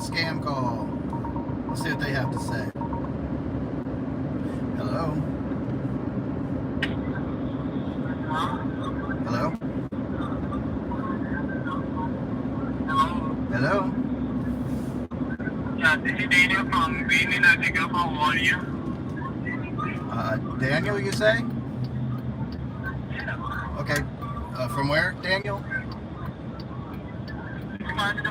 scam call. Let's see what they have to say. Hello? Hello? Hello? Yeah, this is Daniel from Green in Africa. How are you? Daniel, you say? Yeah. Okay. From where, Daniel? It's about the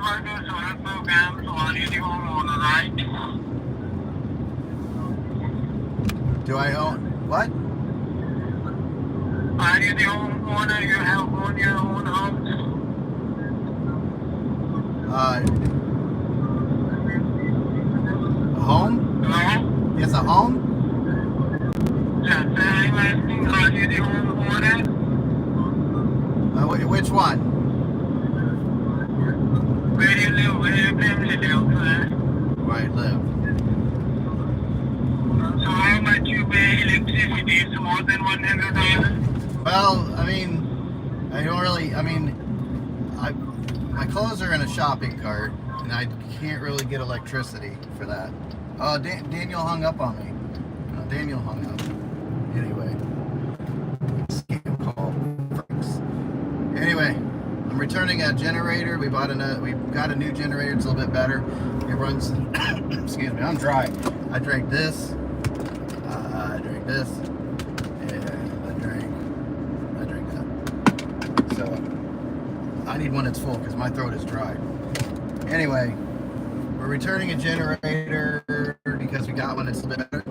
solar program, so are you the homeowner, right? Do I own what? Are you the homeowner? You have owned your own house? A home? Hello? Yes, a home? Yes, I'm asking, are you the homeowner? Which one? Where you live? Where your family live? Where I live. So how much you pay electricity? It's more than $100. Well, I mean, I don't really. I mean, my clothes are in a shopping cart, and I can't really get electricity for that. Oh, Daniel hung up on me. Daniel hung up. Anyway, scam call. Freaks. Anyway, I'm returning a generator. We got a new generator. It's a little bit better. It runs. Excuse me. I'm dry. I drank this. I drank this. And I drank that. So I need one that's full because my throat is dry. Anyway, we're returning a generator because we got one that's a little bit better.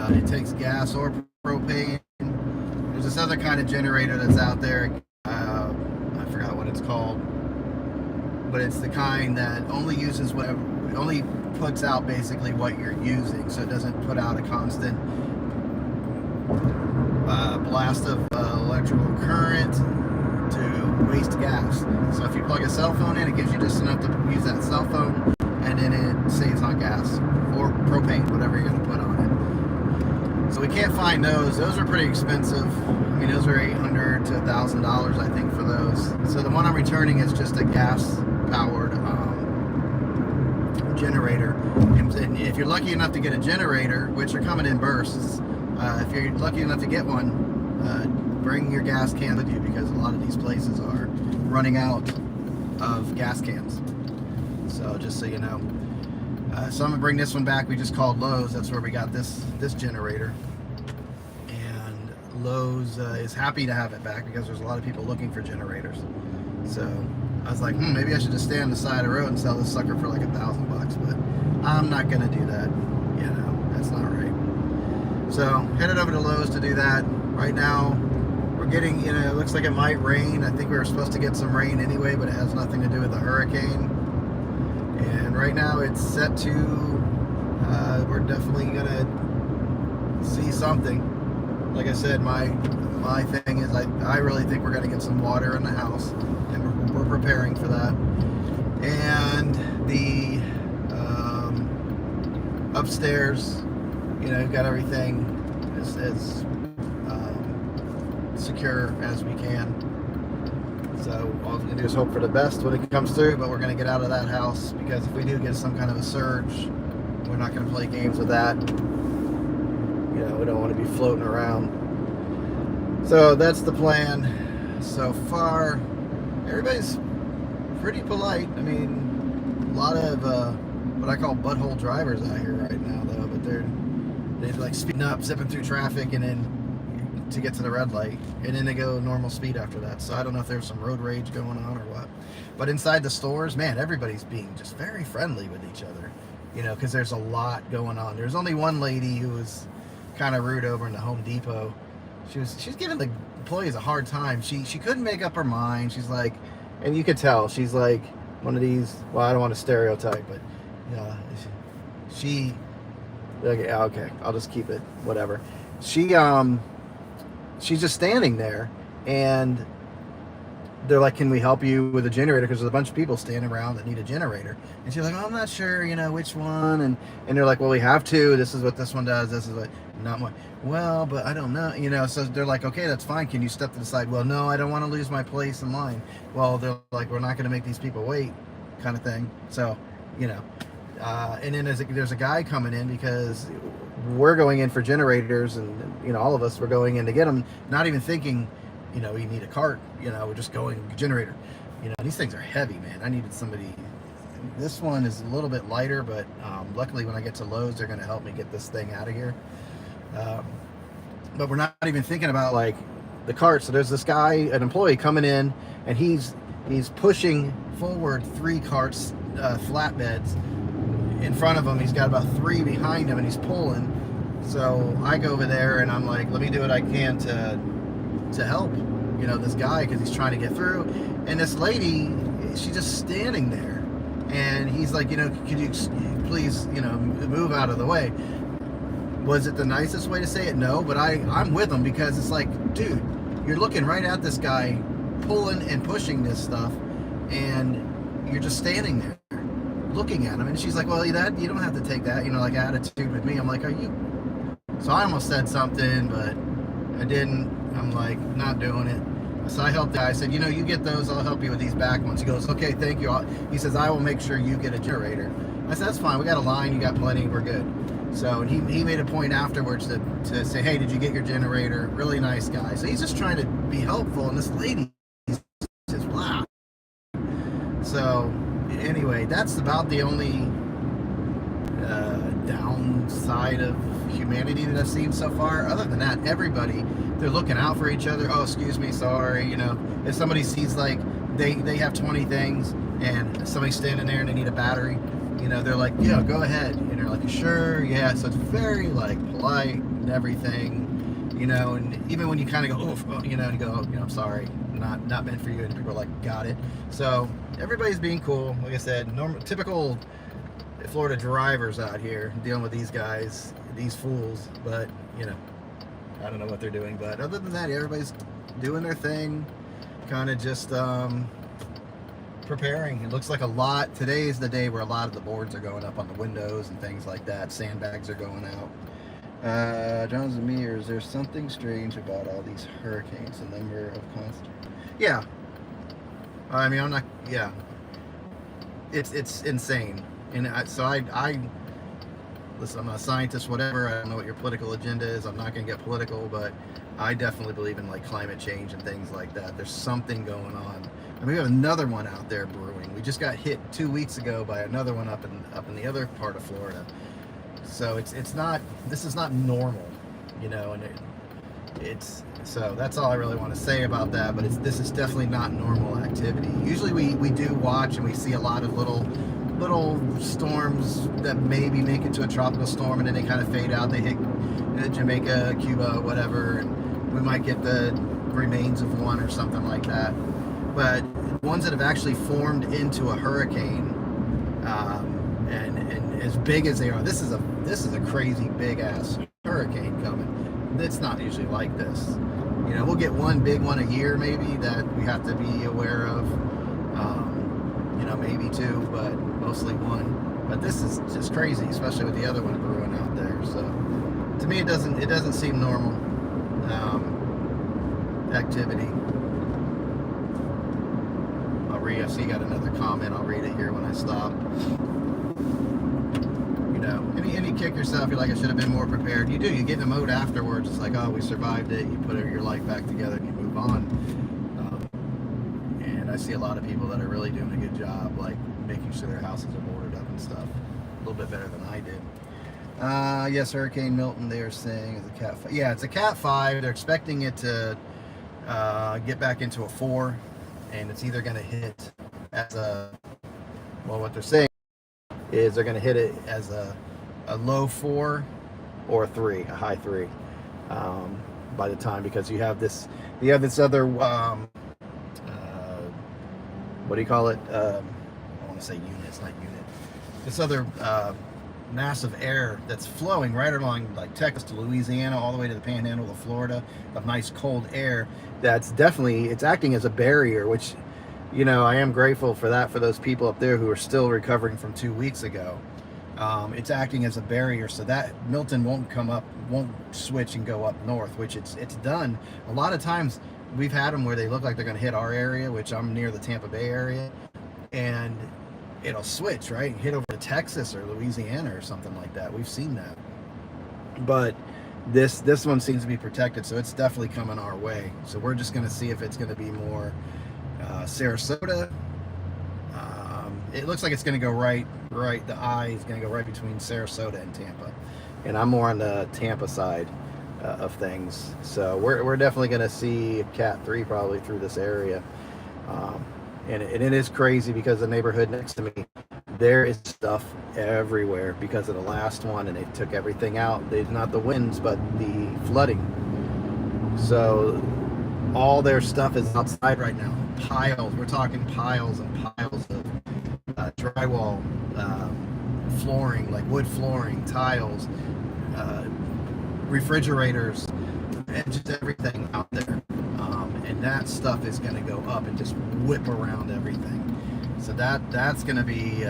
It takes gas or propane. There's this other kind of generator that's out there. I forgot what it's called, but it's the kind that only uses whatever, only puts out basically what you're using, so it doesn't put out a constant blast of electrical current to waste gas. So if you plug a cell phone in, it gives you just enough to use that cell phone, and then it saves on gas or propane, whatever you're going to put on it. So we can't find those. Those are pretty expensive. I mean, those are $800 to $1,000, I think, for those. So the one I'm returning is just a gas-powered generator. And if you're lucky enough to get a generator, which are coming in bursts, if you're lucky enough to get one, bring your gas can with you, because a lot of these places are running out of gas cans. So just so you know. So I'm gonna bring this one back. We just called Lowe's. That's where we got this generator. And Lowe's is happy to have it back because there's a lot of people looking for generators. So I was like, maybe I should just stay on the side of the road and sell this sucker for like $1,000. But I'm not gonna do that. You know, that's not right. So headed over to Lowe's to do that. Right now, we're getting, it looks like it might rain. I think we were supposed to get some rain anyway, but it has nothing to do with the hurricane. And right now it's set to, we're definitely gonna see something. Like I said, my thing is I really think we're gonna get some water in the house, and we're preparing for that. And the upstairs, we've got everything as secure as we can. So all we're going to do is hope for the best when it comes through, but we're going to get out of that house, because if we do get some kind of a surge, we're not going to play games with that. We don't want to be floating around. So that's the plan. So far, everybody's pretty polite. I mean, a lot of what I call butthole drivers out here right now, though, but they're like speeding up, zipping through traffic, and then to get to the red light, and then they go normal speed after that. So I don't know if there's some road rage going on or what. But inside the stores, man, everybody's being just very friendly with each other, because there's a lot going on. There's only one lady who was kind of rude over in the Home Depot. She's giving the employees a hard time. She couldn't make up her mind. She's like, and you could tell she's like one of these, well, I don't want to stereotype, but okay, I'll just keep it whatever. She's just standing there, and they're like, can we help you with a generator? Because there's a bunch of people standing around that need a generator. And she's like, oh, I'm not sure, which one. And they're like, well, we have two. This is what this one does. This is what, not one. Well, but I don't know, So they're like, okay, that's fine. Can you step to the side? Well, no, I don't want to lose my place in line. Well, they're like, we're not going to make these people wait. kind of thing. So, you know, and then there's a guy coming in because we're going in for generators, and you know, all of us were going in to get them, not even thinking, you know, you need a cart. You know, we're just going generator. You know, these things are heavy, man. I needed somebody. This one is a little bit lighter, but luckily when I get to Lowe's, they're going to help me get this thing out of here. But we're not even thinking about like the cart. So there's this guy, an employee coming in, and he's pushing forward 3 carts, flatbeds in front of him. He's got about 3 behind him, and he's pulling. So I go over there and I'm like, let me do what I can to help, you know, this guy, because he's trying to get through. And this lady, she's just standing there, and he's like, you know, could you please, you know, move out of the way? Was it the nicest way to say it? No, but I'm with him, because it's like, dude, you're looking right at this guy pulling and pushing this stuff, and you're just standing there looking at him. And she's like, well, that you don't have to take that, you know, like attitude with me. I'm like, are you? So I almost said something, but I didn't. I'm like, not doing it. So I helped the guy. I said, you know, you get those, I'll help you with these back ones. He goes, okay, thank you. He says, I will make sure you get a generator. I said, that's fine. We got a line. You got plenty. We're good. So he made a point afterwards to say, hey, did you get your generator? Really nice guy. So he's just trying to be helpful. And this lady just, wow. So anyway, that's about the only downside of humanity that I've seen so far. Other than that, everybody, they're looking out for each other. Oh, excuse me, sorry. You know, if somebody sees like they have 20 things and somebody's standing there and they need a battery, you know, they're like, yeah, go ahead. And they're like, sure, yeah. So it's very like polite and everything, you know. And even when you kind of go, oh, you know, you go, oh, you know, I'm sorry, not meant for you, and people are like, got it. So everybody's being cool. Like I said, normal, typical Florida drivers out here dealing with these guys, these fools. But you know, I don't know what they're doing. But other than that, everybody's doing their thing, kind of just preparing. It looks like a lot. Today is the day where a lot of the boards are going up on the windows and things like that. Sandbags are going out. Jonathan Mears, there's something strange about all these hurricanes. The number of constant. Yeah. I mean, I'm not. Yeah. It's insane. And so I listen, I'm not a scientist, whatever. I don't know what your political agenda is. I'm not going to get political, but I definitely believe in like climate change and things like that. There's something going on. I mean, we have another one out there brewing. We just got hit 2 weeks ago by another one up in the other part of Florida. So it's not. This is not normal, you know. And it's so that's all I really want to say about that. But this is definitely not normal activity. Usually we do watch and we see a lot of little storms that maybe make it to a tropical storm, and then they kind of fade out. They hit Jamaica, Cuba, whatever, and we might get the remains of one or something like that. But ones that have actually formed into a hurricane, and as big as they are, this is a crazy big ass hurricane coming. It's not usually like this. You know, we'll get one big one a year maybe that we have to be aware of. You know, maybe 2, but mostly 1. But this is just crazy, especially with the other one brewing out there. So to me, it doesn't seem normal activity. I'll read. I see you got another comment. I'll read it here when I stop. You know, and you kick yourself. You're like, I should have been more prepared. You do. You get in a mode afterwards. It's like, oh, we survived it. You put your life back together and you move on. I see a lot of people that are really doing a good job, like making sure their houses are boarded up and stuff. A little bit better than I did. Yes, Hurricane Milton, they are saying, is a Cat 5. Yeah, it's a Cat 5. They're expecting it to get back into a 4, and it's either going to hit as a, well, what they're saying is they're going to hit it as a low 4 or a 3, a high 3, by the time, because you have this other, what do you call it? I want to say unit. It's not unit. This other massive air that's flowing right along like Texas to Louisiana, all the way to the Panhandle of Florida, of nice cold air. That's definitely, it's acting as a barrier, which, you know, I am grateful for that, for those people up there who are still recovering from 2 weeks ago. It's acting as a barrier so that Milton won't switch and go up north, which it's done. A lot of times we've had them where they look like they're going to hit our area, which I'm near the Tampa Bay area, and it'll switch, right? Hit over to Texas or Louisiana or something like that. We've seen that. But this one seems to be protected, so it's definitely coming our way. So we're just going to see if it's going to be more Sarasota. It looks like it's going to go right. The eye is going to go right between Sarasota and Tampa, and I'm more on the Tampa side of things. So we're definitely going to see Cat 3 probably through this area. And it is crazy because the neighborhood next to me, there is stuff everywhere because of the last one, and they took everything out. They not the winds, but the flooding. So all their stuff is outside right now. Piles. We're talking piles and piles of drywall, flooring, like wood flooring, tiles, refrigerators, and just everything out there. And that stuff is going to go up and just whip around everything. So that's going to be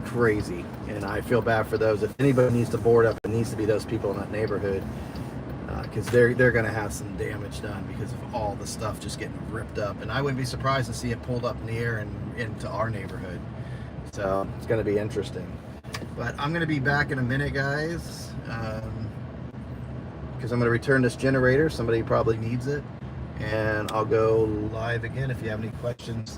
crazy. And I feel bad for those. If anybody needs to board up, it needs to be those people in that neighborhood, because they're going to have some damage done because of all the stuff just getting ripped up. And I wouldn't be surprised to see it pulled up near and into our neighborhood. So it's going to be interesting. But I'm going to be back in a minute, guys. Because I'm going to return this generator. Somebody probably needs it, and I'll go live again if you have any questions.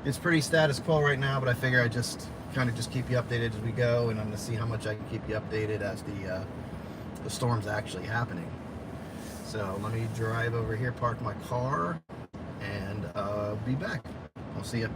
It's pretty status quo right now, but I figure I just kind of just keep you updated as we go, and I'm going to see how much I can keep you updated as the storm's actually happening. So let me drive over here, park my car, and be back. I'll see you.